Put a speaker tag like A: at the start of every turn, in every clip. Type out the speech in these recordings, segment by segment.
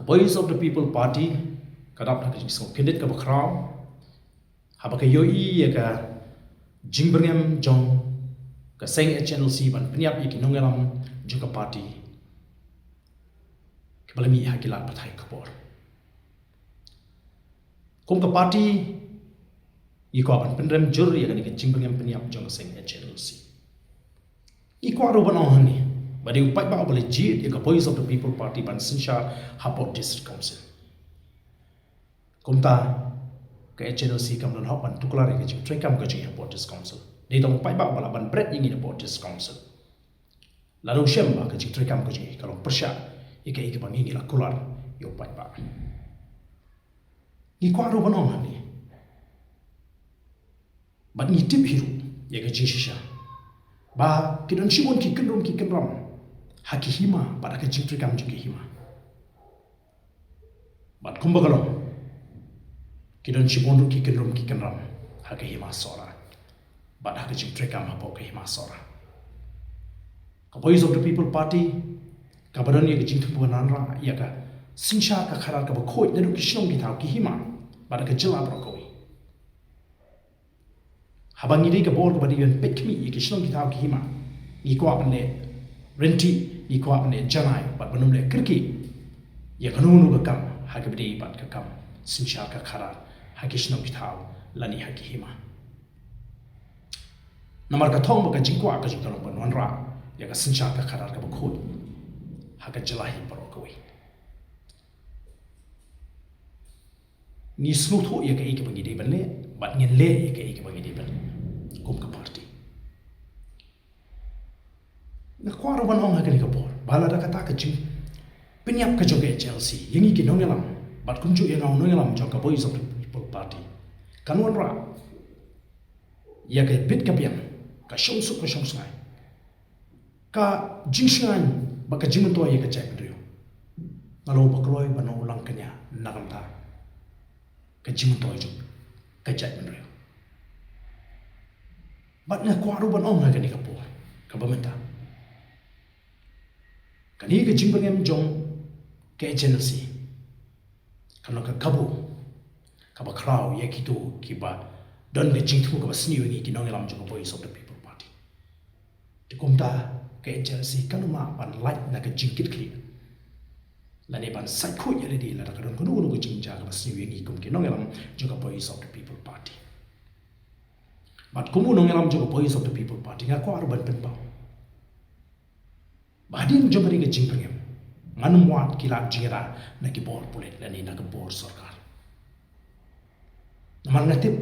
A: Voice of the People Party kadap nak jisong Kyndit ka bakraw haba ka yoi ka jingbyrngem jong ka seng HNLC ban pyniap iki nongialam juga party kebalami hakilat pathai kabor kum ka party iko ban pendrem jur ya kan jingbyrngem pyniap jong ka seng HNLC iko aro ban ohani badi upai ba boleh jid ya ka Voice of the People Party ban sinsha hapot district council kumta ke HNLC kam don hop ban tuklar ke jing trekam ke jing hapot district council ni tong pai ba bala ban bread ingin hapot district council lalu shem ba ke jing trekam ke jing kalau persya ike ban ingin la kular yo pai ba ni ko aro ban ohani ban ni tip hiru ya ke jing shisha ba kidon shibon ki kendram haki hima pada ke jing trekam jing hima bat kumba kalong kidon shibon ki kendram haki hima sora bat haki jing trekam hapo ke hima sora ka Voice of the People Party ka badan ye jing tumpuan ra ya ka sinsha ka kharar ka khoi deru ki shnong ki thau ki hima bat ka jila brokoi habang ini ka bor ka badi yen pekmi ye ki shnong ki thau ki hima ni ko apne renti ni ko apne janai bat banum le kirki ya kanunu ka kam haki bidi bat ka kam sinsha ka kharar haki shnong ki thau lani haki hima namar ka thong ba ka jingkwa ka jing talong ban ra ya ka sinsha ka kharar ka khoi haka jelahi brokoi ni smooth ho ya ka ik bangi de ban le bat ngin le ya ka ik bangi de ban kum ka party na kwaro ban ong haka ni ka bor bala da kata ka jing pyniap ka joge HNLC yangi ki nongialam bat kunju ya ngau nongialam jong ka Voice of the People Party kanwan ra ya ka bit ka pian ka shongsu ngai ka jingsngan baka jimanto ya ka cek rio ngalo bakloi bano ulang kanya nagamta ka jimanto ju ka cek rio bat na kwaro ban ong ka ni ka po ka bamenta kani ka jingbyrngem jong ka HNLC kano ka kabu ka ba kraw ya kito ki ba don ka jingtu ka ba sniu ni ki nongialam jong Voice of the People Party ti kumta ka HNLC kanuma ban like na ka jingkit kli la ne ban sai ko ya di la ka don ko no ko jingja ka ba sniu ni kum ki nongialam jong ka Voice of the People Party bat kumu nongialam jong ka Voice of the People Party nga ko ban pen pa badin jong ring jingbyrngem nganum wat kila jira na ki bor pulet la ni na ka bor sarkar namar ngatip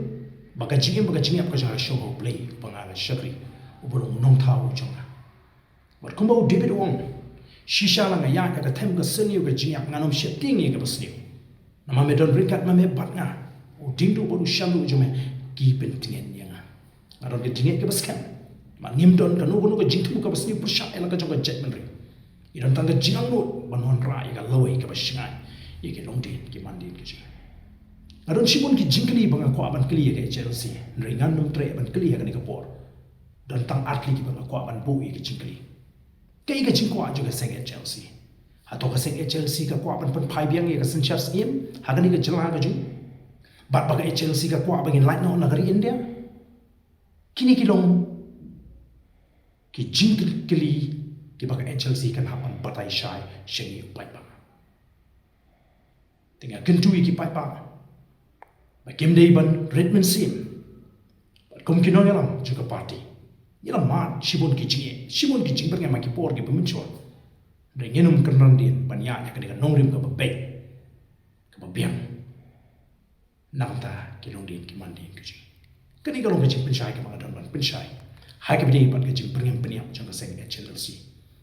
A: baka jingem baka jingap ka ja show ho play pangala shakri ubulong nong thau jonga bat kumba David Wong shisha la nga ya ka them ka senyu ka jingap nganom sheting ye ka basniu nama me don rikat ma me bat nga u dingdu bodu shalu jome ki pentingen yanga ngaron ke dinget ka baskan ma ngim don ka no ka jingtu ka basniu persha ela ka jonga jet menri idan tangga jingang no banon ra ika lawai ka basingai ike longdin ki mandin ki jing ngaron shibon ki jingkli banga ko aban kli ka HNLC ringan num tre ban kli ka ni ka por dan tang atli ki banga ko aban bu ike jingkli kai ka jingkwa juga seng HNLC hato ka seng HNLC ka ko aban pen phai biang ye ka senchar siem hagani ka jela ka ju bat baga HNLC ka ko abangin light no nagari India kini ki long ki jingkli ki baga HNLC kan hapan batai shai shengi upai ba tinggal kentui ki pai pa ba kemdei ban redman sim bat kum ki nongialam juga party ila mat shibon ki jingbyrngem ma ki por ki pemenchwa rengenum kanran din ban ya ka dengan nongrim ka ba ka ba biang namta ki longdin ki mandin ki ji kani ka long ki penshai ka ma don ban penshai hai ka bidi ban ki jingbyrngem pyniap jang ka seng HNLC